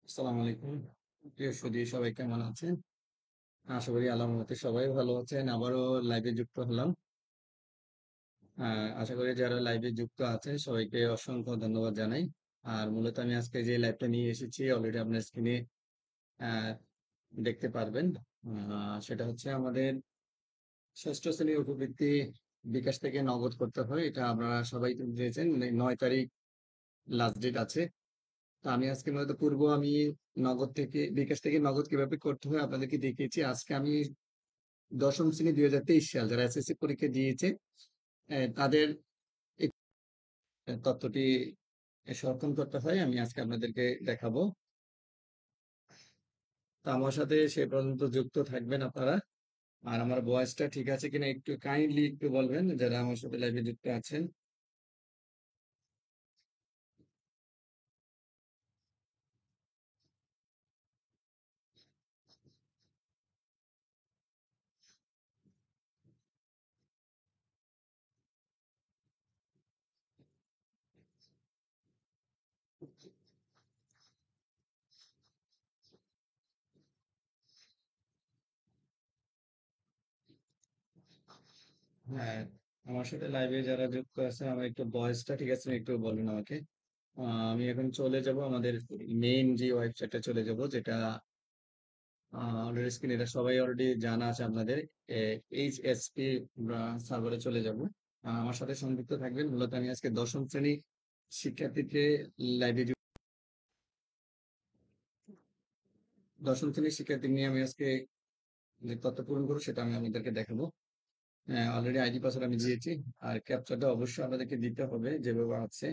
আসসালামু আলাইকুম। প্রিয় সুধী, সবাই কেমন আছেন? আশা করি আল্লাহর রহমতে সবাই ভালো আছেন। আবারও লাইভে যুক্ত হলাম। আশা করি যারা লাইভে যুক্ত আছেন সবাইকে অসংখ্য ধন্যবাদ জানাই। আর মূলত আমি আজকে যে লাইভটা নিয়ে এসেছি অলরেডি আপনার স্ক্রিনে দেখতে পারবেন। সেটা হচ্ছে আমাদের ষষ্ঠ শ্রেণীর উপবৃত্তি বিকাশ থেকে নগদ করতে হয়। এটা আপনারা সবাই দিয়েছেন, 9 তারিখ লাস্ট ডেট আছে। তো আমি আজকে মূলত আমি নগদ থেকে বিকাশ থেকে নগদ কিভাবে করতে হয় আপনাদেরকে দেখিয়েছি। আজকে আমি দশম শ্রেণী 2023 সাল যারা এসএসসি পরীক্ষা দিয়েছে তাদের এই তথ্যটি সংরক্ষণ করতে হয়, আমি আজকে আপনাদেরকে দেখাবো। তো আমার সাথে সে পর্যন্ত যুক্ত থাকবেন আপনারা। আর আমার ভয়েসটা ঠিক আছে কিনা একটু কাইন্ডলি একটু বলবেন যারা আমার সাথে লাইভে যুক্ত আছেন। হ্যাঁ, আমার সাথে লাইভে যারা যুক্ত আছে আমার একটু ভয়েসটা ঠিক আছে একটু বলবেন আমাকে। আমি এখন চলে যাব আমাদের মেইন যে ওয়েবসাইটে চলে যাব, যেটা অলরেডি স্ক্রিন, এটা সবাই অলরেডি জানা আছে আপনাদের। এইচএসপি সার্ভারে চলে যাব। আমার সাথে সংযুক্ত থাকবেন। মূলত আমি আজকে দশম শ্রেণী শিক্ষার্থীকে লাইভে দশম শ্রেণীর শিক্ষার্থী নিয়ে আমি আজকে যে তথ্য পূরণ করবো সেটা আমি আপনাদেরকে দেখাবো। অলরেডি আইডি পাসওয়ার্ড আমি দিয়েছি। আর ক্যাপচারটা অবশ্যই আপনাদেরকে দিতে হবে যেভাবে আছে।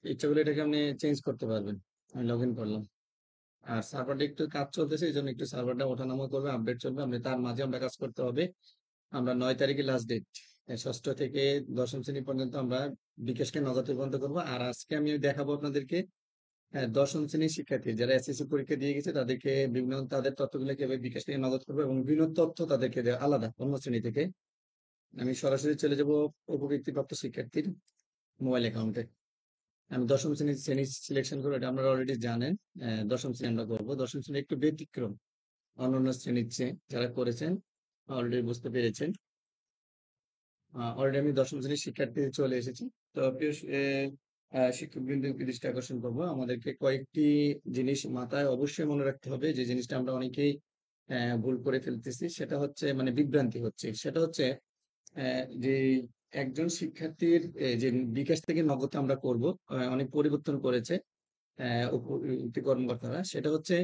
ইচ্ছা করলে এটাকে আপনি চেঞ্জ করতে পারবেন। আমি লগ ইন করলাম। আর সার্ভারটা একটু কাজ চলতেছে, এই জন্য একটু সার্ভারটা ওঠানামা করবে, আপডেট চলবে, আপনি তার মাঝে আমরা কাজ করতে হবে। আমরা 9 তারিখে লাস্ট ডেট, ষষ্ঠ থেকে দশম শ্রেণী পর্যন্ত আমরা বিকাশকে নগদে বন্ধ করবো। আর আজকে আমি দেখাবো আপনাদেরকে দশম শ্রেণীর শিক্ষার্থী যারা এসএসসি পরীক্ষা দিয়ে গেছে তাদেরকে বিভিন্ন তাদের তথ্যগুলো কিভাবে বিকাশ থেকে নগদ করবো এবং বিভিন্ন তথ্য তাদেরকে দেওয়া আলাদা অন্য শ্রেণী থেকে। আমি সরাসরি চলে যাব উপবৃত্তিপ্রাপ্ত শিক্ষার্থীর মোবাইল অ্যাকাউন্টে। আমি দশম শ্রেণী সিলেকশন করবো, এটা আপনারা অলরেডি জানেন। দশম শ্রেণী আমরা করবো। দশম শ্রেণী একটু ব্যতিক্রম অন্যান্য শ্রেণীর চেয়ে, যারা করেছেন অলরেডি বুঝতে পেরেছেন। অলরেডি আমি দশম শ্রেণীর শিক্ষার্থী চলে এসেছি। তো প্রিয় শিক্ষকবৃন্দকে দৃষ্টি আকর্ষণ করবো, আমাদেরকে কয়েকটি জিনিস মাথায় অবশ্যই মনে রাখতে হবে। যে জিনিসটা আমরা অনেকেই ভুল করে ফেলতেছি, সেটা হচ্ছে মানে বিভ্রান্তি হচ্ছে, সেটা হচ্ছে যে একজন শিক্ষার্থীর যে বিকাশ থেকে নগদ আমরা করব, অনেক পরিবর্তন করেছে কর্মকর্তারা। সেটা হচ্ছে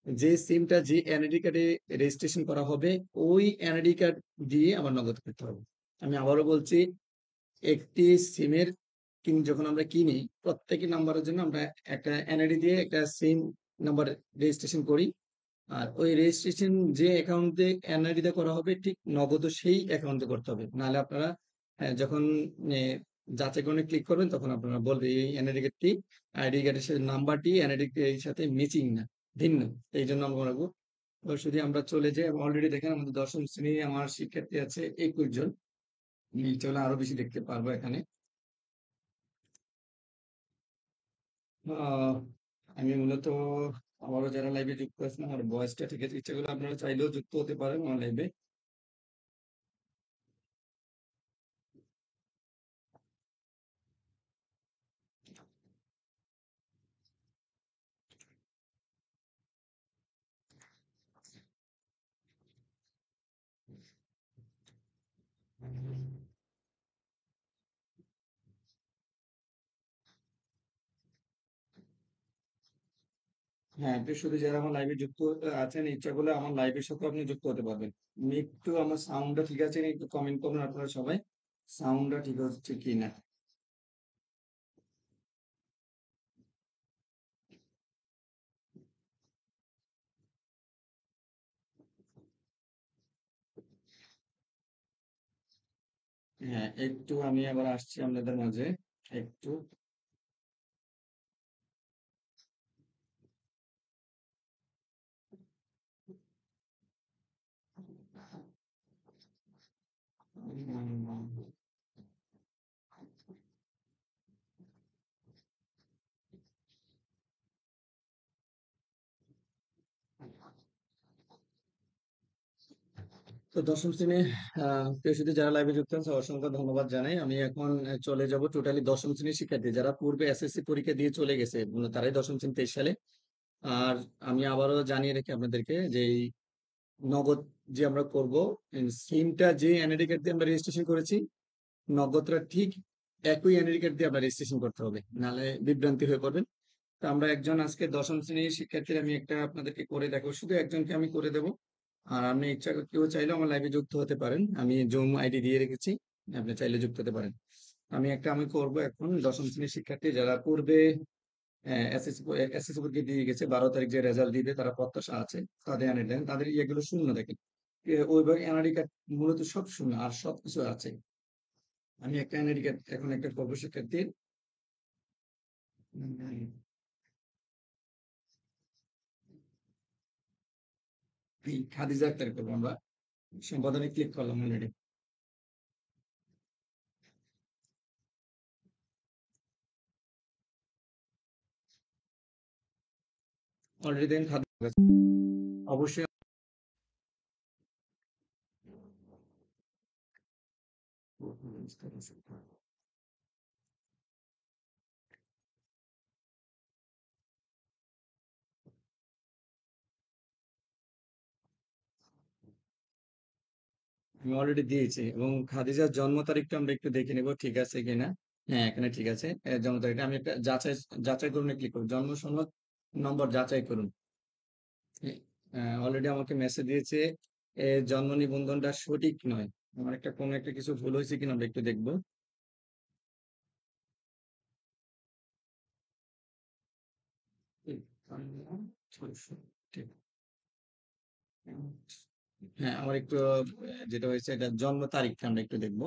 যে সিমটা যে এনআইডি কার্ডে রেজিস্ট্রেশন করা হবে ওই এনআইডি কার্ড দিয়ে আমার নগদ করতে হবে। আমি আবারও বলছি, একটি সিমের যখন আমরা কিনি প্রত্যেকটি নাম্বারের জন্য আমরা একটা এনআইডি দিয়ে একটা সিম নাম্বার রেজিস্ট্রেশন করি। আর ওই রেজিস্ট্রেশন যে অ্যাকাউন্টে এনআইডি তে করা হবে ঠিক নগদও সেই অ্যাকাউন্টে করতে হবে। নাহলে আপনারা যখন যাচাইকরণে ক্লিক করবেন তখন আপনারা বলবে এই এনআইডি কার্ডটি আইডি কার্ডের সাথে নাম্বারটি এনআইডি এর সাথে ম্যাচিং না, ভিন্ন। এই জন্য আমরা বলবো যদি আমরা চলে যাই, অলরেডি দেখেন আমাদের দশম শ্রেণী আমার শিক্ষার্থী আছে 21 জন। চলে আরো বেশি দেখতে পারবো এখানে। আহ, আমি মূলত আমারও যারা লাইভে যুক্ত আছেন আমার ভয়েসটা ঠিক আছে, ইচ্ছা করলে আপনারা চাইলেও যুক্ত হতে পারেন আমার লাইভে। হ্যাঁ, শুধু যারা আমার লাইভে যুক্ত আছেন ইচ্ছা করলে আমার লাইভের সাথে আপনি যুক্ত হতে পারবেন। আমি একটু আমার সাউন্ডটা ঠিক আছে একটু কমেন্ট করুন আপনারা সবাই, সাউন্ডটা ঠিক হচ্ছে কি না। হ্যাঁ, একটু আমি আবার আসছি আপনাদের মাঝে একটু। তো দশম শ্রেণী প্রিয় শিক্ষার্থী যারা লাইভে যুক্ত আছে অসংখ্য ধন্যবাদ জানাই। আমি এখন চলে যাব টোটালি দশম শ্রেণীর শিক্ষার্থী যারা পূর্বে এসএসসি পরীক্ষা দিয়ে চলে গেছে, তারাই দশম শ্রেণী 23 সালে। আর আমি আবারও জানিয়ে রাখি আপনাদেরকে যে এই নগদ যে আমরা করব, সিমটা যে এনআইডি কার্ড দিয়ে আমরা রেজিস্ট্রেশন করেছি, নগদটা ঠিক একই এনআইডি কার্ড দিয়ে আমরা রেজিস্ট্রেশন করতে হবে, নাহলে বিভ্রান্তি হয়ে পড়বেন। তো আমরা একজন আজকে দশম শ্রেণীর শিক্ষার্থীর আমি একটা আপনাদেরকে করে দেখো, শুধু একজনকে আমি করে দেবো। আর আপনি ইচ্ছা কেউ চাইলেও আমার লাইভে যুক্ত হতে পারেন, আমি জুম আইডি দিয়ে রেখেছি, আপনি চাইলে যুক্ত হতে পারেন। আমি করব এখন দশম শ্রেণীর শিক্ষার্থী যারা পূর্বে এসএসসি এসএসসি পরীক্ষা দিয়ে গেছে, 12 তারিখ যে রেজাল্ট দিবে তারা প্রত্যাশা আছে, তাদের এনআইডি দেন, তাদের ইয়েগুলো শূন্য দেখেন। ওইভাবে এনআইডি কার্ড মূলত সব শূন্য আর সবকিছু আছে। আমি একটা এনআইডি কার্ড এখন একটা করবো শিক্ষার্থীর। এই খাদিজা আক্তার করবো আমরা, সম্পাদনে ক্লিক করলাম অলরেডি। অলরেডি দেখেন খাদিজা অবশ্যই। আমি অলরেডি দিয়েছি এবং খাদিজার জন্ম তারিখটা আমরা একটু দেখে নেব ঠিক আছে কিনা। হ্যাঁ, এখানে ঠিক আছে। জন্ম তারিখটা আমি একটা যাচাই যাচাই করুন ক্লিক করুন, জন্ম সনদ নম্বর যাচাই করুন। অলরেডি আমাকে মেসেজ দিয়েছে জন্ম নিবন্ধনটা সঠিক নয়। আমার একটা কোনো একটা কিছু ভুল হয়েছে কিনা আমরা একটু দেখবো। ঠিক। হ্যাঁ, আমার একটু যেটা হয়েছে এটা জন্ম তারিখটা আমরা একটু দেখবো,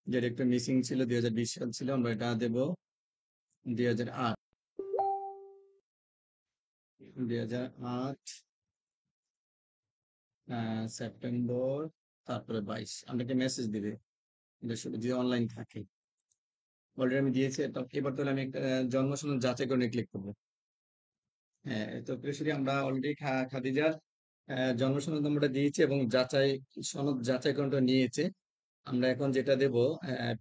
যেটা একটু মিসিং ছিল, 2020 সাল ছিল, আমরা এটা দেবো 2008। 2008 সেপ্টেম্বর, তারপরে 22 আপনাকে মেসেজ দিবে, এটা শুধু যদি অনলাইন থাকে। অলরেডি আমি দিয়েছি, এবার তাহলে আমি একটা জন্ম সনদ যাচাই করে ক্লিক করবো। হ্যাঁ, তো প্রিয়সী আমরা অলরেডি খাদিজার জন্ম সনদ নম্বরটা দিয়েছি এবং যাচাই সনদ যাচাইকরণটা নিয়েছে। আমরা এখন যেটা দেব,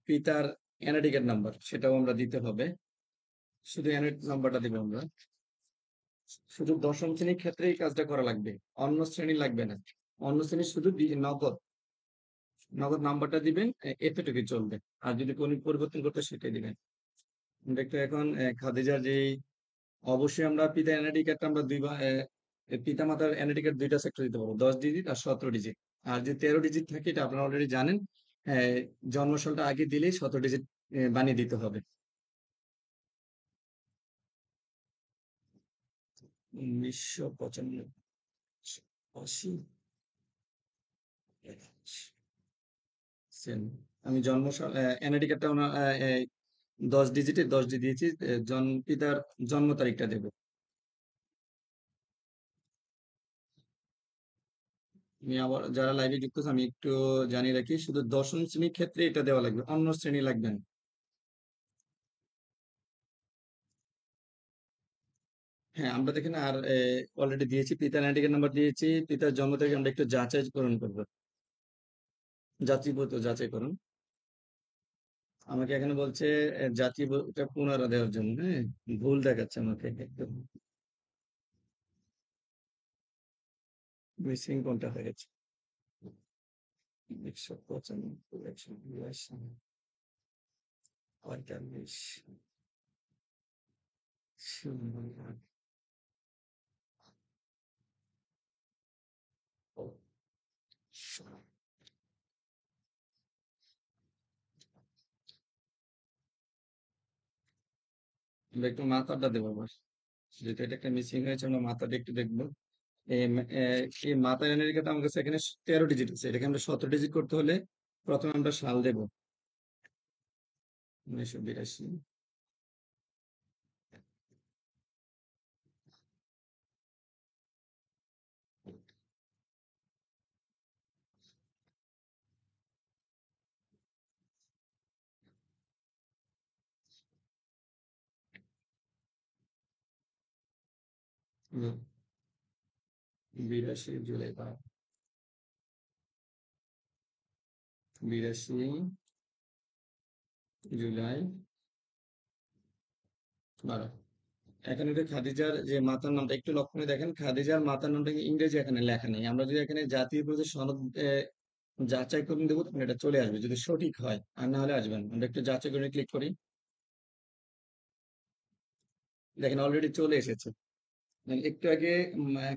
পিতার এনআইডি কার্ড নাম্বার, সেটাও আমরা দিতে হবে। শুধু এনআইডি নাম্বারটা দেবো আমরা। শুধু দশম শ্রেণীর ক্ষেত্রে এই কাজটা করা লাগবে, অন্য শ্রেণী লাগবে না। অন্য শ্রেণী শুধু নগদ নগদ নাম্বারটা দিবেন, এতটুকু চলবে। আর যদি কোনো পরিবর্তন করতে সেটাই দিবেন। আমরা একটু এখন খাদিজার যে অবশ্যই আমরা পিতা এনআইডি কার্ডটা আমরা পিতা মাতার এনআইডি কার্ড দুইটা সেক্টর দিতে পারবো, 10 ডিজিট আর 17 ডিজিট। আর যে 13 ডিজিট থাকে এটা আপনারা অলরেডি জানেন, জন্ম সালটা আগে দিলেই 17 ডিজিট বানিয়ে দিতে হবে। 1995, 80, আমি জন্ম সাল এনআইডি কার্ডটা ওনার 10 ডিজিটে 10 ডিজিট দিয়েছি। পিতার জন্ম তারিখটা দেবো। আমি আবার যারা লাইভে যুক্ত আছে আমি একটু জানিয়ে রাখি, শুধু দশম শ্রেণীর ক্ষেত্রে এটা দেওয়া লাগবে, অন্য শ্রেণী লাগবে না। হ্যাঁ, আমরা দেখেন আর অলরেডি দিয়েছি, পিতার আইডি নাম্বার দিয়েছি, পিতার জন্ম তারিখ আমরা একটু যাচাইকরণ করবো, যাচাই করুন। আমাকে এখানে বলছে জাতীয়তা পুনরায় দেওয়ার জন্য, হ্যাঁ, ভুল দেখাচ্ছে আমাকে একদম, মিসিং কোনটা হয়ে গেছে। 195, 182, 48, 0। আমরা একটু মাথাটা দেবো আবার, যেহেতু এটা একটা মিসিং হয়েছে আমরা মাথাটা একটু দেখবো। এই মাথার এনআইডিটা আমার কাছে এখানে 13 ডিজিট আছে, এটাকে আমরা 17 ডিজিট করতে হলে প্রথমে আমরা সাল দেবো, 1982। হুম, 82 জুলাই 82 জুলাই 12। এখানে যে খাদিজার যে মাতার নামটা একটু লক্ষ্য করে দেখেন, খাদিজার মাতার নামটা কি ইংরেজি এখানে লেখা নেই। আমরা যদি এখানে জাতীয় পরিচয় সনদ যাচাই করে দেবো, তখন এটা চলে আসবে যদি সঠিক হয়, আর না হলে আসবেন। আমরা একটু যাচাই করে ক্লিক করি, দেখেন অলরেডি চলে এসেছে। মানে একটু আগে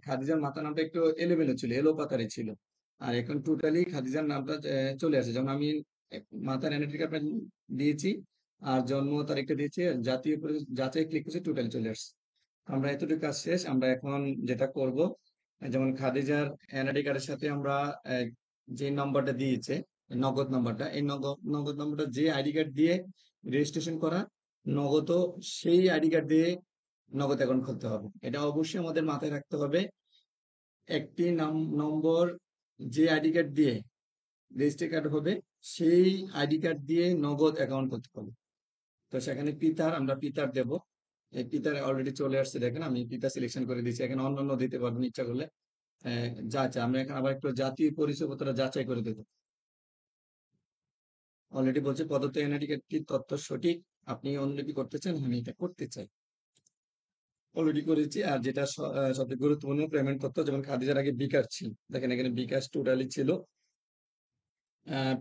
খাদিজার মাতার নামটা একটু এলোমেলো ছিল, এলো পাতারে ছিল, আর এখন টোটালি খাদিজার নামটা চলে আসে। যেমন আমি মাতার এনআইডি কার্ড দিয়েছি, আর জন্ম তারিখটা দিয়েছি, আর জাতীয় পরিচয় যাচাই ক্লিক করছি, টোটালি চলে আসছে। আমরা এতটুকু কাজ শেষ। আমরা এখন যেটা করব, যেমন খাদিজার এনআইডি কার্ডের সাথে আমরা আহ, যে নম্বরটা দিয়েছে, নগদ নাম্বারটা, এই নগদ নগদ নাম্বারটা যে আইডি কার্ড দিয়ে রেজিস্ট্রেশন করা, নগদও সেই আইডি কার্ড দিয়ে নগদ অ্যাকাউন্ট খুলতে হবে। এটা অবশ্যই আমাদের মাথায় রাখতে হবে। একটি নম্বর যে আইডি কার্ড দিয়ে রেজিস্ট্রি কার্ড হবে, সেই আইডি কার্ড দিয়ে নগদ অ্যাকাউন্ট করতে হবে। তো সেখানে পিতার, আমরা পিতার দেব। এই পিতার অলরেডি চলে আসছে, দেখেন আমি পিতা সিলেকশন করে দিয়েছি। এখানে অন্যান্য দিতে পারবেন ইচ্ছা করলে। আমরা এখানে আবার একটু জাতীয় পরিচয়পত্র যাচাই করে দেবো। অলরেডি বলছে প্রদত্ত এনআইডি কার্ডটির তথ্য সঠিক, আপনি অনুলিপি করতে চান? আমি এটা করতে চাই, অলরেডি করেছি। আর যেটা সবচেয়ে গুরুত্বপূর্ণ, পেমেন্ট তথ্য, যেমন খাদিজার আগে বিকাশ ছিল, দেখেন এখানে বিকাশ টোটালি ছিল।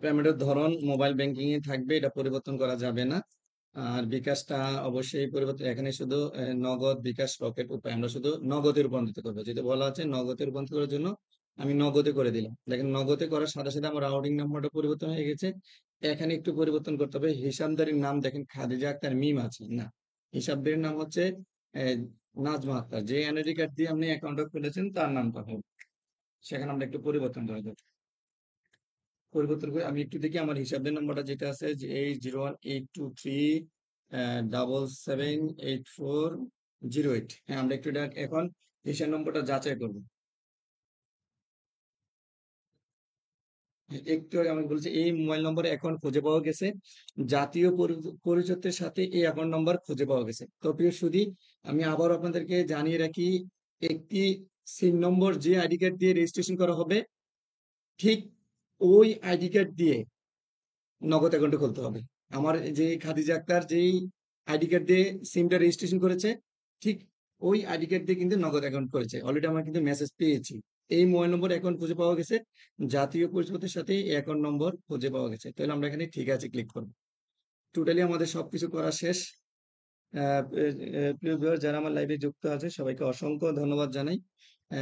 পেমেন্টের ধরন মোবাইল ব্যাংকিং এ থাকবে, এটা পরিবর্তন করা যাবে না। আর বিকাশটা অবশ্যই পরিবর্তন, এখানে শুধু নগদ, বিকাশ, রকেট, উপায়, আমরা শুধু নগদে রূপান্তরিত করবো। যেটা বলা আছে নগদে রূপান্তর করার জন্য, আমি নগদে করে দিলাম। দেখেন নগদে করার সাথে সাথে আমার রাউটিং নাম্বারটা পরিবর্তন হয়ে গেছে। এখানে একটু পরিবর্তন করতে হবে, হিসাবদারির নাম দেখেন খাদিজা আক্তার মিম আছে না, হিসাবদারির নাম হচ্ছে আহ, নাজমা আক্তার। যে এনআইডি কার্ড দিয়ে আপনি অ্যাকাউন্টটা খুলেছেন তার নামটা হবে, সেখানে আমরা একটু পরিবর্তন করে দেবো। পরিবর্তন করে আমি একটু দেখি আমার হিসাবের নাম্বারটা যেটা আছে, যে এই 0182377840। হ্যাঁ, আমরা একটু এটা এখন হিসাব নম্বরটা যাচাই করবো। একটু আগে আমি বলছি এই মোবাইল নম্বরে অ্যাকাউন্ট খুঁজে পাওয়া গেছে, জাতীয় পরিচয়ের সাথে এই অ্যাকাউন্ট নাম্বার খুঁজে পাওয়া গেছে। তো প্রিয় সুধী, আমি আবার আপনাদেরকে জানিয়ে রাখি, একটি সিম নম্বর যে আইডি কার্ড দিয়ে রেজিস্ট্রেশন করা হবে, ঠিক ওই আইডি কার্ড দিয়ে নগদ অ্যাকাউন্টে খুলতে হবে। আমার যে খাদিজা আক্তার যেই আইডি কার্ড দিয়ে সিমটা রেজিস্ট্রেশন করেছে, ঠিক ওই আইডি কার্ড দিয়ে কিন্তু নগদ অ্যাকাউন্ট করেছে। অলরেডি আমরা কিন্তু মেসেজ পেয়েছি, এই মোবাইল নম্বর অ্যাকাউন্ট খুঁজে পাওয়া গেছে, জাতীয় পরিচয়পত্রের সাথে এই অ্যাকাউন্ট নম্বর খুঁজে পাওয়া গেছে। তাহলে আমরা এখানে ঠিক আছে ক্লিক করবো। টোটালি আমাদের সবকিছু করা শেষ। প্রিয় ভিউয়ার, যারা আমার লাইভে যুক্ত আছে সবাইকে অসংখ্য ধন্যবাদ জানাই।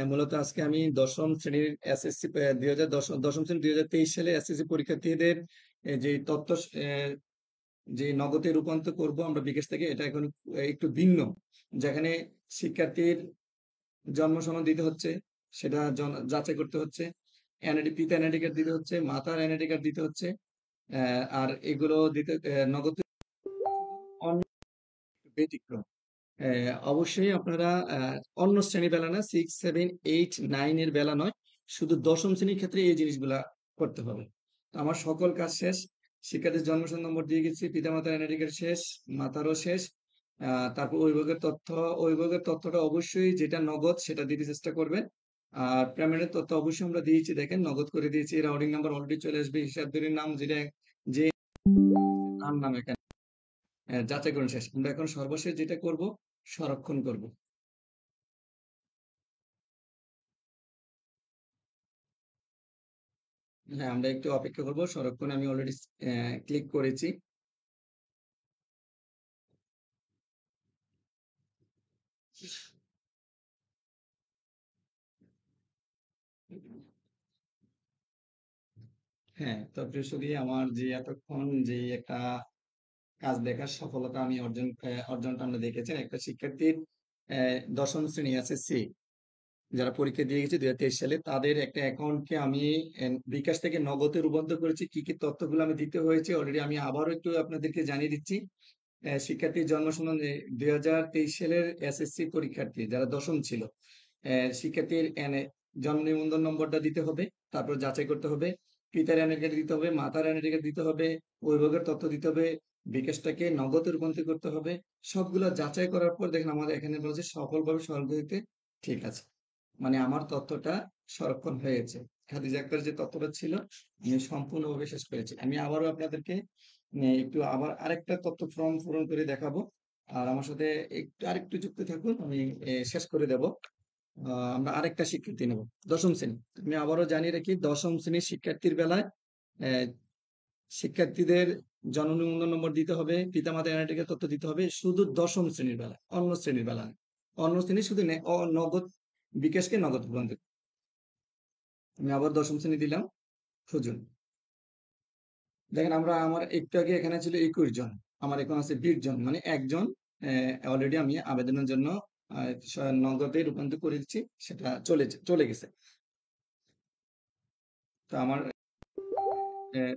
মূলত আজকে আমি দশম শ্রেণীর এসএসসি 2023 সালে এসএসসি পরীক্ষার্থীদের যে তথ্য, আহ, যে নগদে রূপান্তর করব আমরা বিকাশ থেকে, এটা এখন একটু ভিন্ন। যেখানে শিক্ষার্থীর জন্ম সনদ দিতে হচ্ছে, সেটা যাচাই করতে হচ্ছে, এনআইডি, পিতা এনআইডি কার্ড দিতে হচ্ছে, মাতার এনআইডি কার্ড দিতে হচ্ছে, আর এগুলো দিতে নগদ ব্যতিক্রম। অবশ্যই আপনারা অন্য শ্রেণী বেলা না, 6, 7, 8, 9 এর বেলা নয়, শুধু দশম শ্রেণীর ক্ষেত্রে এই জিনিসগুলা করতে হবে। তো আমার সকল কাজ শেষ। শিক্ষার্থীর জন্মসনদ নম্বর দিয়ে গেছি, পিতামাতার এনআইডি কার্ড শেষ, মাতারও শেষ। তারপর অভিভাবকের তথ্য, অভিভাবকের তথ্যটা অবশ্যই যেটা নগদ সেটা দিতে চেষ্টা করবেন। আর পেমেন্টের তথ্য অবশ্যই আমরা দিয়েছি, দেখেন নগদ করে দিয়েছি। রাউটিং নাম্বার অলরেডি চলে আসবে, হিসাবদারির নাম যেটা, যে নাম এখানে যাচাই করুন শেষ। আমরা এখন সর্বশেষ যেটা করব, সংরক্ষণ করব। হ্যাঁ, আমরা একটু অপেক্ষা করব। সংরক্ষণে আমি অলরেডি ক্লিক করেছি। হ্যাঁ, তো প্রিয়সুধী, আমার যে এতক্ষণ যে একটা কাজ দেখার সফলতা আমি অর্জনটা আমরা দেখেছেন, একটা শিক্ষার্থীর দশম শ্রেণী এসএসসি যারা পরীক্ষা দিয়ে গেছে 2023 সালে, তাদের একটা অ্যাকাউন্টকে আমি বিকাশ থেকে নগদে রূপান্তর করেছি। কি কি তথ্যগুলো আমি দিতে হয়েছে অলরেডি আমি আবারও একটু আপনাদেরকে জানিয়ে দিচ্ছি। শিক্ষার্থীর জন্ম সনদ, 2023 সালের এসএসসি পরীক্ষার্থী যারা দশম ছিল, শিক্ষার্থীর জন্ম নিবন্ধন নম্বরটা দিতে হবে। তারপর যাচাই করতে হবে, পিতার এনআইডি কার্ড দিতে হবে, মাতার এনআইডি কার্ড দিতে হবে, অভিভাবকের তথ্য দিতে হবে, বিকাশটাকে নগদে রূপান্তর করতে হবে। সবগুলো যাচাই করার পর দেখেন আমাদের এখানে বলছে সফলভাবে সরকারিতে ঠিক আছে। মানে আমার তথ্যটা সংরক্ষণ হয়েছে। খাদিজা আক্তার যে তথ্যটা ছিল আমি সম্পূর্ণভাবে শেষ করেছি। আমি আবারও আপনাদেরকে একটু আবার আরেকটা তথ্য ফর্ম পূরণ করে দেখাবো। আর আমার সাথে আরেকটু যুক্ত থাকুন। আমি শেষ করে দেব। আমরা আরেকটা শিক্ষার্থী নেব। দশম শ্রেণী। আমি আবারও জানিয়ে রাখি, দশম শ্রেণীর শিক্ষার্থীর বেলায় আহ, শিক্ষার্থীদের জন্ম নিবন্ধন নম্বর দিতে হবে, পিতামাতার এনআইডি তথ্য দিতে হবে শুধু দশম শ্রেণীর বেলায়, অন্য শ্রেণীর বেলায় নয়। অন্য শ্রেণী শুধু নগদ, বিকাশকে নগদ রূপান্তর। আমি আবার দশম শ্রেণী দিলাম, খুঁজুন। দেখেন আমার একটু আগে এখানে ছিল 21 জন, আমার এখন আছে 20 জন, মানে একজন অলরেডি আমি আবেদনের জন্য নগদে রূপান্তর করে দিচ্ছি, সেটা চলে গেছে। তো আমার আহ,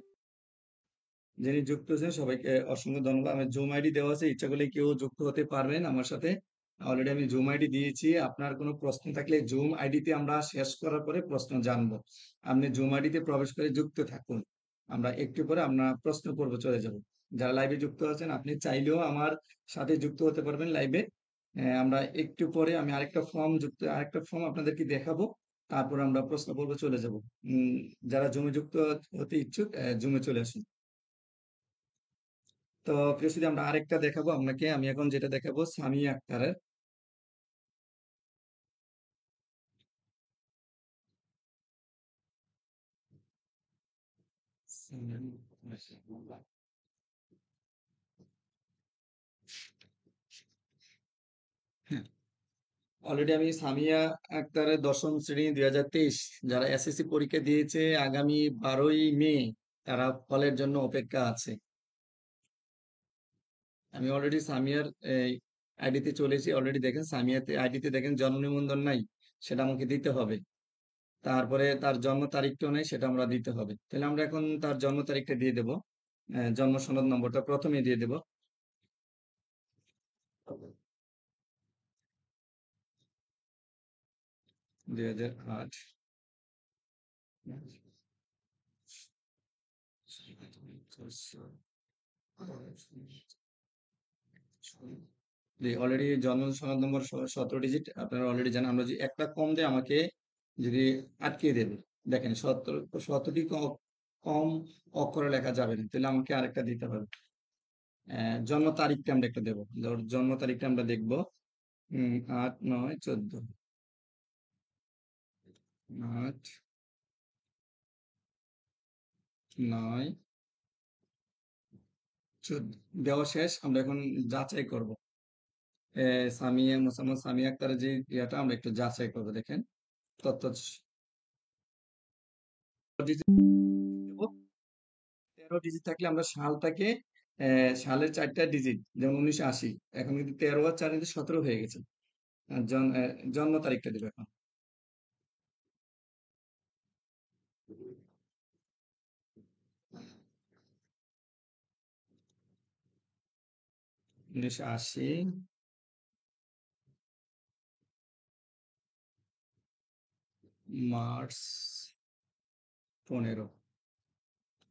যিনি যুক্ত হয়েছেন সবাইকে অসংখ্য ধন্যবাদ। আমার জুম আইডি দেওয়া আছে, ইচ্ছা করলে কেউ যুক্ত হতে পারবেন আমার সাথে। অলরেডি আমি জুম আইডি দিয়েছি। আপনার কোনো প্রশ্ন থাকলে জুম আইডিতে আমরা শেষ করার পরে প্রশ্ন জানবো। আপনি জুম আইডিতে প্রবেশ করে যুক্ত থাকুন। আমরা একটু পরে আমরা প্রশ্ন পর্ব চলে যাব। যারা লাইভে যুক্ত আছেন আপনি চাইলেও আমার সাথে যুক্ত হতে পারবেন লাইভে। আমরা একটু পরে আমি আরেকটা ফর্ম আপনাদেরকে দেখাবো। তারপর আমরা প্রশ্ন পর্ব চলে যাব। যারা জুমে যুক্ত হতে ইচ্ছুক জুমে চলে আসুন। তো প্রিয়সিদি, আমরা আরেকটা দেখাবো আপনাকে। আমি এখন যেটা দেখাবো সামিয়া আক্তারের। হ্যাঁ, অলরেডি আমি সামিয়া আক্তারের দশম শ্রেণী 2023 যারা এসএসসি পরীক্ষা দিয়েছে আগামী 12ই মে, তারা ফলের জন্য অপেক্ষা আছে। আমি অলরেডি সামিয়ার আইডিতে চলেছি। অলরেডি দেখেন সামিয়াতে আইডিতে দেখেন জন্ম নিবন্ধন নাই, সেটা আমাকে দিতে হবে। তারপরে তার জন্ম তারিখটাও নেই, সেটা আমরা দিতে হবে। তাহলে আমরা এখন তার জন্ম তারিখটা দিয়ে দেব। জন্ম সনদ নম্বরটা প্রথমে দিয়ে দেব। 2008। জি, অলরেডি জন্ম সনদ নম্বর 17 ডিজিট, আপনারা অলরেডি জানেন। আমরা যদি একটা কম দেয় আমাকে যদি আটকিয়ে দেবে। দেখেন 17টি কম অক্ষরে লেখা যাবে না, তাহলে আমাকে আরেকটা দিতে হবে। জন্ম তারিখটা আমরা একটা দেবো। জন্ম তারিখটা আমরা দেখবো 8/9/14। 8/9/14 দেওয়া শেষ। আমরা এখন যাচাই করব। সামিয়া মোসাম্মদ সামিয়া আক্তারের যে ইয়েটা আমরা একটু যাচাই করবো। দেখেন তথ্য ডিজিট দেবো। 13 ডিজিট থাকলে আমরা সালটাকে সালের 4টা ডিজিট, যেমন 1980। এখন কিন্তু 13 আর 4 17 হয়ে গেছে। জন্ম তারিখটা দেবো এখন। 1980 মার্চ 15।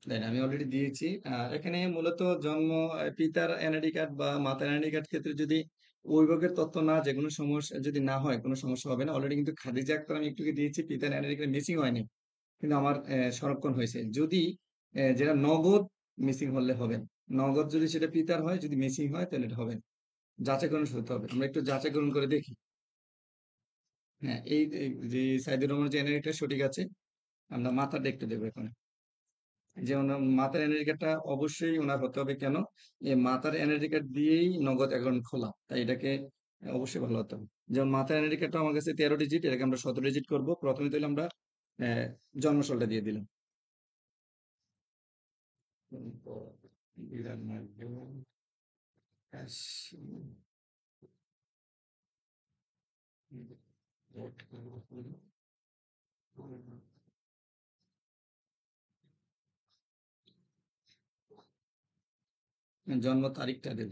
দেন আমি অলরেডি দিয়েছি। এখানে মূলত জন্ম, পিতার এনআইডি কার্ড বা মাতার এনআইডি কার্ড ক্ষেত্রে যদি ওই ভাগের তথ্য না, যে কোনো সমস্যা যদি না হয়, কোনো সমস্যা হবে না। অলরেডি কিন্তু খাদিজা আক্তার আমি একটু দিয়েছি, পিতার এনআইডি কার্ড মিসিং হয়নি, কিন্তু আমার সংরক্ষণ হয়েছে। যদি যেটা নগদ মিসিং হলে হবে না। নগদ যদি সেটা পিতার হয়, যদি মিসিং হয় তাহলে এটা হবে না। যাচাইকরণ করতে হবে। আমরা একটু যাচাইকরণ করে দেখি। হ্যাঁ, এই যে সাইদুর রহমান যে এনআইডিটা সঠিক আছে, আমরা মাথাটা একটু দেবো এখন। যে ওনার মাতার এনআইডি কার্ডটা অবশ্যই ওনার হতে হবে। কেন? এই মাতার এনআইডি কার্ড দিয়েই নগদ অ্যাকাউন্ট খোলা, তাই এটাকে অবশ্যই ভালো হতে হবে। যেমন মাতার এনআইডি কার্ডটা আমার কাছে 13 ডিজিট, এটাকে আমরা 17 ডিজিট করবো। প্রথমে তাহলে আমরা আহ, জন্মসালটা দিয়ে দিলাম। জন্ম তারিখটা দেব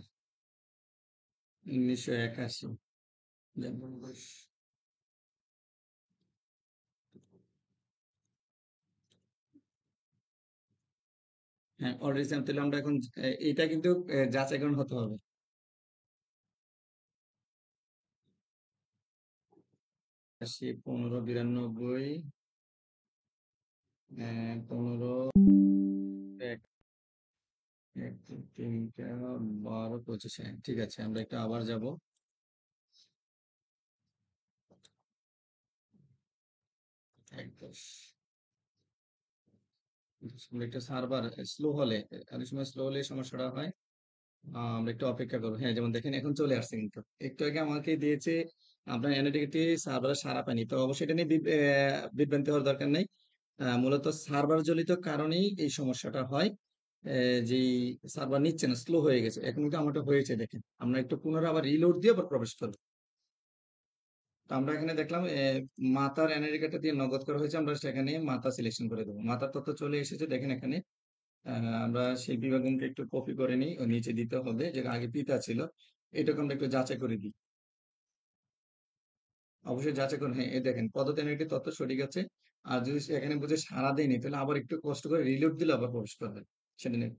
1981। জন্ম বয়স। হ্যাঁ, অলরেডি তাহলে আমরা এখন এটা কিন্তু যাচাইকরণ হতে হবে। 80, 15, 92, 15, 1, 3টা, 12, 25। হ্যাঁ, ঠিক আছে, আমরা একটু আবার যাব। 1, 10। আসলে একটু সার্ভার স্লো হলে, অনেক সময় স্লো হলে এই সমস্যাটা হয়। আমরা একটু অপেক্ষা করবো। হ্যাঁ, যেমন দেখেন এখন চলে আসছে কিন্তু। একটু আগে আমাকে দিয়েছে আপনার এনআইডিটি সার্ভারে সাড়া পায়নি। তো অবশ্যই এটা নিয়ে বিভ্রান্তি হওয়ার দরকার নেই। মূলত সার্ভার জনিত কারণেই এই সমস্যাটা হয়। যে সার্ভার নিচ্ছে না, স্লো হয়ে গেছে। এখন কিন্তু আমারটা হয়েছে দেখেন। আমরা একটু পুনরায় আবার রিলোড দিয়ে আবার প্রবেশ করবো। তো আমরা এখানে দেখলাম মাতার এনআইডি কার্ডটা দিয়ে নগদ করা হয়েছে। আমরা সেখানে মাতা সিলেকশন করে দেবো। মাতার তথ্য চলে এসেছে দেখেন এখানে। আমরা শিল্পী বেগমকে একটু কপি করে নিই, ও নিচে দিতে হবে, যেটা আগে পিতা ছিল। এটাকে আমরা একটু যাচাই করে দিই। অবশ্যই যাচাই করুন। হ্যাঁ, এই দেখেন পদ্ধতি একটি তথ্য সঠিক আছে। আর যদি সে এখানে বুঝে সাড়া দেয়নি, তাহলে আবার একটু কষ্ট করে রিলোড দিলে আবার প্রবেশ করবে। সেটা নিয়ে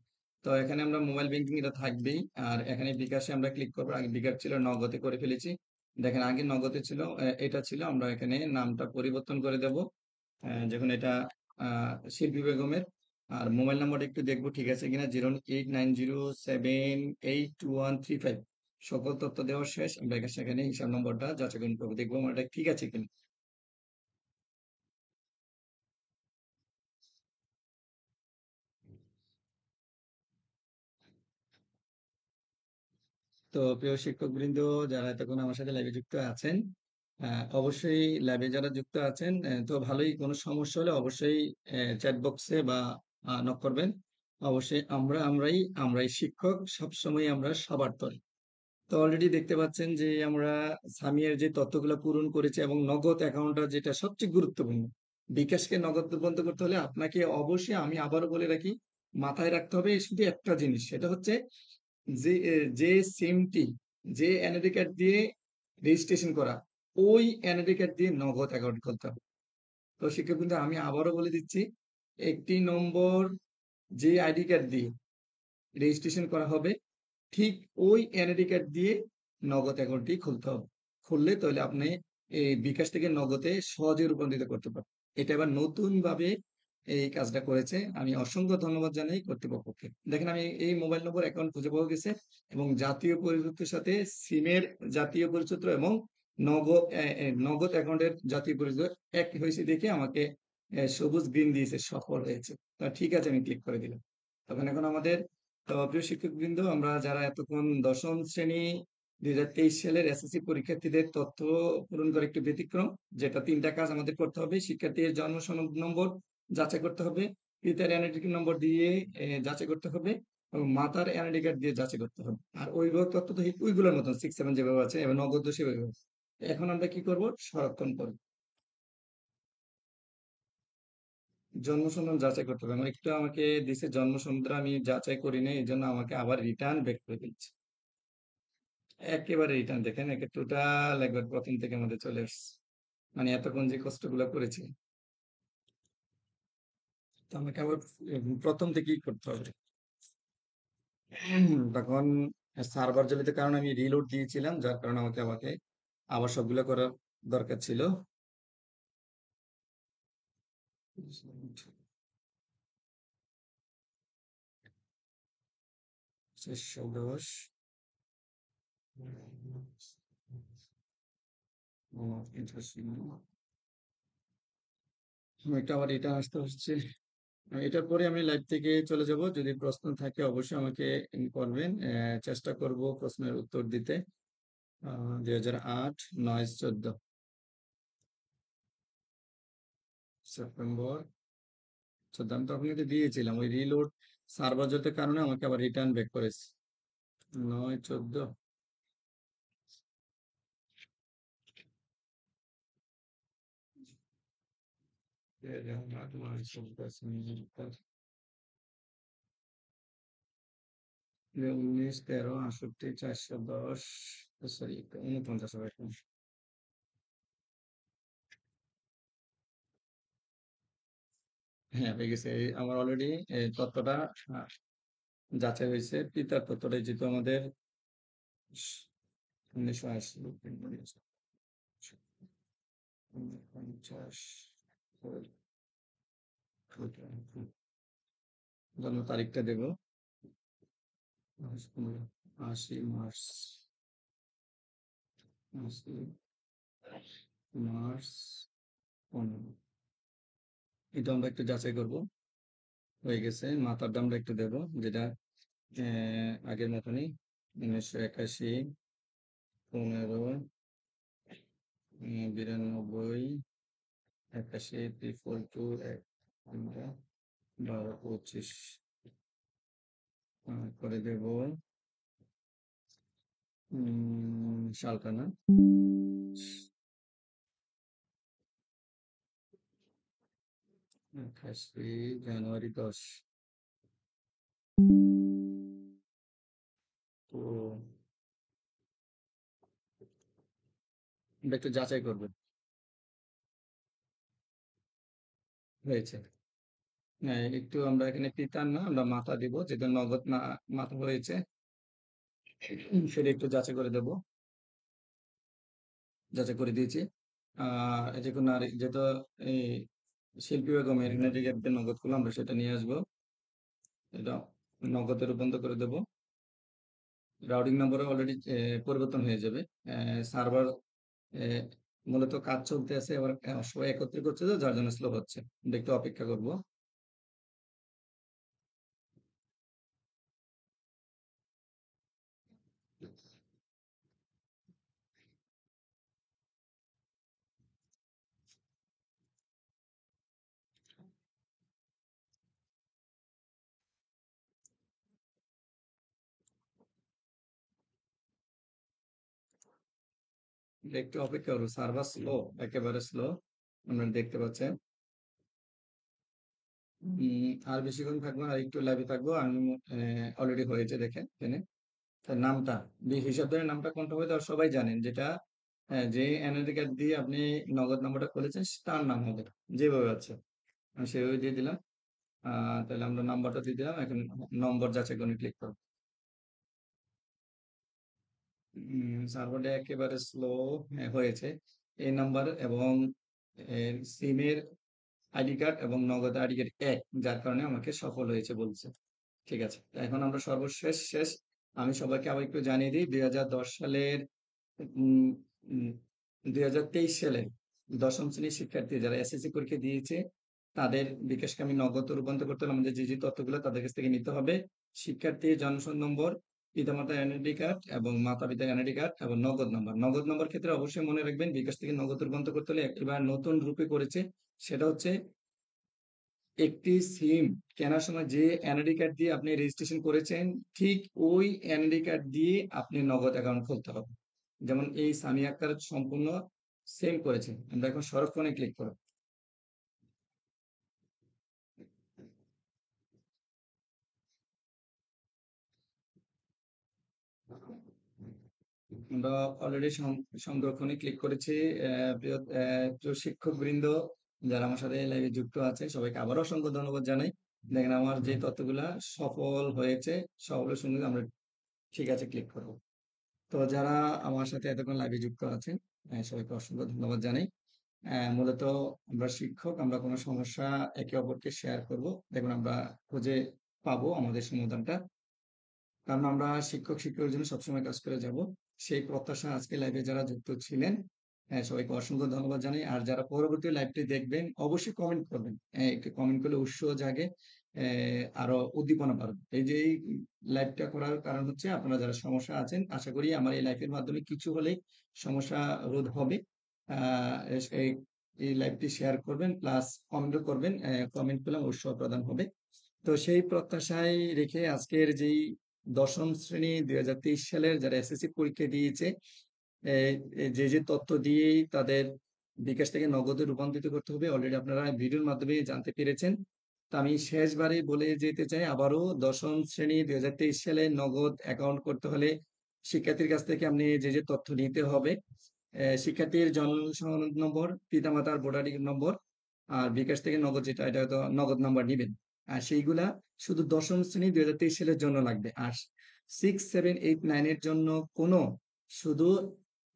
তো এখানে আমরা মোবাইল ব্যাংকিং এটা থাকবেই। আর এখানে বিকাশে আমরা ক্লিক করবো। আগে বিকাশ ছিল, নগদে করে ফেলেছি। দেখেন আগে নগদে ছিল, এটা ছিল। আমরা এখানে নামটা পরিবর্তন করে দেব। যখন এটা শিল্পী বেগমের। আর মোবাইল নাম্বারটা একটু দেখবো ঠিক আছে কিনা। 08907882135। সকল তথ্য দেওয়া শেষ। আমরা সেখানে হিসাব নম্বরটা যাচাই করবো, দেখবো আমার এটা ঠিক আছে কিনা। তো প্রিয় শিক্ষক বৃন্দ, যারা এতক্ষণ আমার সাথে লাইভে যুক্ত আছেন, অবশ্যই লাইভে যারা যুক্ত আছেন, তো ভালোই। কোনো সমস্যা হলে অবশ্যই চ্যাট বক্সে বা নক করবেন। অবশ্যই আমরাই শিক্ষক, সবসময় আমরা সবার তরে। তো অলরেডি দেখতে পাচ্ছেন যে আমরা সামিয়ার যে তথ্যগুলো পূরণ করেছি এবং নগদ অ্যাকাউন্টটা যেটা সবচেয়ে গুরুত্বপূর্ণ। বিকাশকে নগদ বন্ধ করতে হলে আপনাকে অবশ্যই, আমি আবারও বলে রাখি, মাথায় রাখতে হবে শুধু একটা জিনিস। সেটা হচ্ছে যে সিমটি, যে এনআইডি কার্ড দিয়ে রেজিস্ট্রেশন করা, ওই এনআইডি কার্ড দিয়ে নগদ অ্যাকাউন্ট খুলতে হবে। তো শিক্ষকবৃন্দ, আমি আবারও বলে দিচ্ছি, একটি নম্বর যে আইডি কার্ড দিয়ে রেজিস্ট্রেশন করা হবে, ঠিক ওই এনআইডি কার্ড দিয়ে নগদ অ্যাকাউন্টটি খুলতে হবে। খুললে তাহলে আপনি এই বিকাশ থেকে নগদে সহজে রূপান্তরিত করতে পারবেন। এটা এবার নতুন ভাবে এই কাজটা করেছে। আমি অসংখ্য ধন্যবাদ জানাই কর্তৃপক্ষকে। দেখেন আমি এই মোবাইল নম্বর অ্যাকাউন্ট খুঁজে পাওয়া গেছে এবং জাতীয় পরিচয়ের সাথে সিমের জাতীয় পরিচয় এবং নগদ অ্যাকাউন্টের জাতীয় পরিচয় এক হয়েছে দেখে আমাকে সবুজ গ্রিন দিয়েছে, সফল হয়েছে। তা ঠিক আছে, আমি ক্লিক করে দিলাম। তখন এখন আমাদের, তো প্রিয় শিক্ষকবৃন্দ, আমরা যারা এতক্ষণ দশম শ্রেণী 2023 সালের এসএসসি পরীক্ষার্থীদের তথ্য পূরণ করে একটু ব্যতিক্রম, যেটা 3টা কাজ আমাদের করতে হবে। শিক্ষার্থীর জন্ম সনদ নম্বর যাচাই করতে হবে, পিতার এনআইডি নম্বর দিয়ে যাচাই করতে হবে, এবং মাতার এনআইডি কার্ড দিয়ে যাচাই করতে হবে। আর অভিভাবক তথ্য তো ওইগুলোর মতন 6, 7 যেভাবে আছে, এবং নগদ সেভাবে আছে। এখন আমরা কি করব? সংরক্ষণ করব। জন্ম সনদ যাচাই করতে হবে। আমার একটু আমাকে দিছে জন্ম সনদটা আমি যাচাই করি নাই, এই জন্য আমাকে আবার রিটার্ন ব্যাক করে দিচ্ছে। একেবারে রিটার্ন দেখেন, একে টোটাল একবার প্রথম থেকে আমাদের চলে আসছে। মানে এতক্ষণ যে কষ্টগুলো করেছি, তো আমাকে আবার প্রথম থেকেই করতে হবে। তখন সার্ভার জনিত কারণে আমি রিলোড দিয়েছিলাম, যার কারণে আমাকে আবার সবগুলো করার দরকার ছিল। 410, এটা আবার রিটার্ন আসতে হচ্ছে। এটার পরে আমি লাইভ থেকে চলে যাব। যদি প্রশ্ন থাকে অবশ্যই আমাকে করবেন। চেষ্টা করব প্রশ্নের উত্তর দিতে। 2008, 9, 14 সেপ্টেম্বর 14। আমি তখন কিন্তু দিয়েছিলাম, ওই রিলোড সার্ভার জটের কারণে আমাকে আবার রিটার্ন ব্যাক করেছে। 9, 14। উনিশ, 13, 68, 410, সরি 49 হবে এখন। হ্যাঁ, হয়ে গেছে। আমার অলরেডি তথ্যটা আহ, যাচাই হয়েছে। পিতার তথ্যটা যেহেতু আমাদের 1980, 50 জন্ম তারিখটা দেব 80 মার্চ 15। এটা আমরা একটু যাচাই করব। হয়ে গেছে। মাথার দামটা একটু দেব, যেটা আগের মতনই 1981 15 92 81 342 12 25 করে দেব সালটা না 81 জানুয়ারি 10। তো আমরা একটু যাচাই করবো। হয়েছে। হ্যাঁ, একটু আমরা এখানে পিতার না আমরা মাথা দিব, যেটা নগদ না মাথা হয়েছে সেটা একটু যাচাই করে দেব। যাচাই করে দিয়েছি। যে কোনো আর যেহেতু এই শিল্পী বেগমের নেটিগেটদের নগদ গুলো আমরা সেটা নিয়ে আসবো। এটা নগদে রূপান্তর করে দেব। রাউটিং নম্বরে অলরেডি পরিবর্তন হয়ে যাবে। সার্ভার মূলত কাজ চলতে আছে, আবার সবাই একত্রে করছে, তো যার জন্য স্লো হচ্ছে। একটু অপেক্ষা করব। একটু অপেক্ষা করবো, সার্ভার স্লো, একেবারে স্লো আপনারা দেখতে পাচ্ছেন। আর বেশিক্ষণ থাকবো না, আর একটু লাইভে থাকবো আমি। অলরেডি হয়েছে দেখেন এখানে। তার নামটা হিসাব ধরে নামটা কোনটা হবে তার সবাই জানেন, যেটা যে এনআইডি কার্ড দিয়ে আপনি নগদ নাম্বারটা খুলেছেন তার নাম হবে, যেভাবে আছে আমি সেভাবে দিয়ে দিলাম। তাহলে আমরা নাম্বারটা দিয়ে দিলাম, এখন নম্বর যাচাই করে ক্লিক করব। সার্ভারটা একেবারে স্লো হয়েছে। এই নাম্বার এবং সিমের আইডি কার্ড এবং নগদ আইডি কার্ড এক, যার কারণে আমাকে সফল হয়েছে বলছে। ঠিক আছে, এখন আমরা সর্বশেষ শেষ আমি সবাইকে আবার একটু জানিয়ে দিই। 2010 সালের 2023 সালে দশম শ্রেণীর শিক্ষার্থী যারা এসএসসি পরীক্ষা দিয়েছে তাদের বিকাশকে আমি নগদ রূপান্তর করতে হলে আমাদের যে তথ্যগুলো তাদের কাছ থেকে নিতে হবে: শিক্ষার্থীর জন্মসনদ নম্বর, পিতামাতার এনআইডি কার্ড এবং মাতা পিতার এনআইডি কার্ড এবং নগদ নাম্বার। নগদ নাম্বার ক্ষেত্রে অবশ্যই মনে রাখবেন, বিকাশ থেকে নগদ রূপান্তর করতে হলে এবার নতুন রূপে করেছে, সেটা হচ্ছে একটি সিম কেনার সময় যে এনআইডি কার্ড দিয়ে আপনি রেজিস্ট্রেশন করেছেন, ঠিক ওই এনআইডি কার্ড দিয়ে আপনি নগদ অ্যাকাউন্ট খুলতে হবে। যেমন এই সামি আক্তার সম্পূর্ণ সেম করেছে। আমরা এখন সংরক্ষণে ক্লিক করব। আমরা অলরেডি সংরক্ষণে ক্লিক করেছি। প্রিয় শিক্ষক বৃন্দ যারা আমার সাথে লাইভে যুক্ত আছে সবাইকে আবারও অসংখ্য ধন্যবাদ জানাই। দেখেন আমার যে তথ্যগুলা সফল হয়েছে, সফলের সঙ্গে আমরা ঠিক আছে ক্লিক করব। তো যারা আমার সাথে এতক্ষণ লাইভে যুক্ত আছেন সবাইকে অসংখ্য ধন্যবাদ জানাই। মূলত আমরা শিক্ষক, আমরা কোনো সমস্যা একে অপরকে শেয়ার করব, দেখুন আমরা খুঁজে পাবো আমাদের সমাধানটা। কারণ আমরা শিক্ষক শিক্ষকের জন্য সবসময় কাজ করে যাব, সেই প্রত্যাশা আজকে লাইভে যারা যুক্ত ছিলেন সবাইকে অসংখ্য ধন্যবাদ জানাই। আর যারা পরবর্তী লাইভটি দেখবেন অবশ্যই কমেন্ট করবেন। একটু কমেন্ট করলে উৎসাহ জাগে, আরো উদ্দীপনা বাড়বে। এই যে এই লাইভটা করার কারণ হচ্ছে আপনারা যারা সমস্যা আছেন, আশা করি আমার এই লাইভের মাধ্যমে কিছু হলেই সমস্যা রোধ হবে। এই এই লাইভটি শেয়ার করবেন, প্লাস কমেন্টও করবেন। কমেন্ট পেলাম উৎসাহ প্রদান হবে। তো সেই প্রত্যাশায় রেখে আজকের যেই দশম শ্রেণী 2023 সালের যারা এসএসসি পরীক্ষা দিয়েছে, যে তথ্য দিয়েই তাদের বিকাশ থেকে নগদে রূপান্তরিত করতে হবে অলরেডি আপনারা ভিডিওর মাধ্যমে জানতে পেরেছেন। তো আমি শেষবারে বলে যেতে চাই আবারও, দশম শ্রেণী 2023 সালে নগদ অ্যাকাউন্ট করতে হলে শিক্ষার্থীর কাছ থেকে আপনি যে তথ্য নিতে হবে: শিক্ষার্থীর জন্ম সনদ নম্বর, পিতামাতার ভোটার আইডি নম্বর, আর বিকাশ থেকে নগদ যেটা এটা তো নগদ নাম্বার নিবেন। আর সেইগুলা শুধু দশম শ্রেণী 2023 সালের জন্য লাগবে। আর 6, 7, 8, 9 এর জন্য কোনো শুধু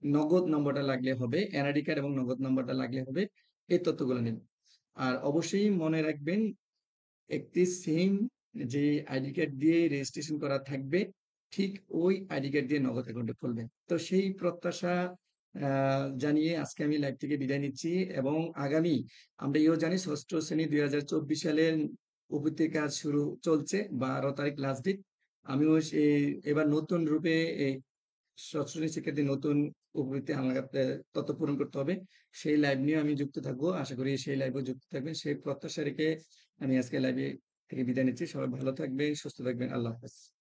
নগদ নম্বরটা লাগলে হবে, এনআইডি কার্ড এবং নগদ নম্বরটা লাগলে হবে। এই তথ্যগুলো নিবেন। আর অবশ্যই মনে রাখবেন একটি সেম যে আইডি কার্ড দিয়ে রেজিস্ট্রেশন করা থাকবে, ঠিক ওই আইডি কার্ড দিয়ে নগদ অ্যাকাউন্টে খুলবেন। তো সেই প্রত্যাশা জানিয়ে আজকে আমি লাইভ থেকে বিদায় নিচ্ছি এবং আগামী আমরা এও জানি ৬ষ্ঠ শ্রেণী ২০২৪ সালের উপর কাজ শুরু চলছে, ১২ তারিখ লাস্ট ডেট। আমিও এবার নতুন রূপে এই ষষ্ঠ শ্রেণীর শিক্ষার্থী নতুন উপবৃত্তি আমাকে তথ্য পূরণ করতে হবে। সেই লাইভ নিয়েও আমি যুক্ত থাকবো। আশা করি সেই লাইভেও যুক্ত থাকবেন। সেই প্রত্যাশা রেখে আমি আজকে লাইভে থেকে বিদায় নিচ্ছি। সবাই ভালো থাকবেন, সুস্থ থাকবেন। আল্লাহ হাফেজ।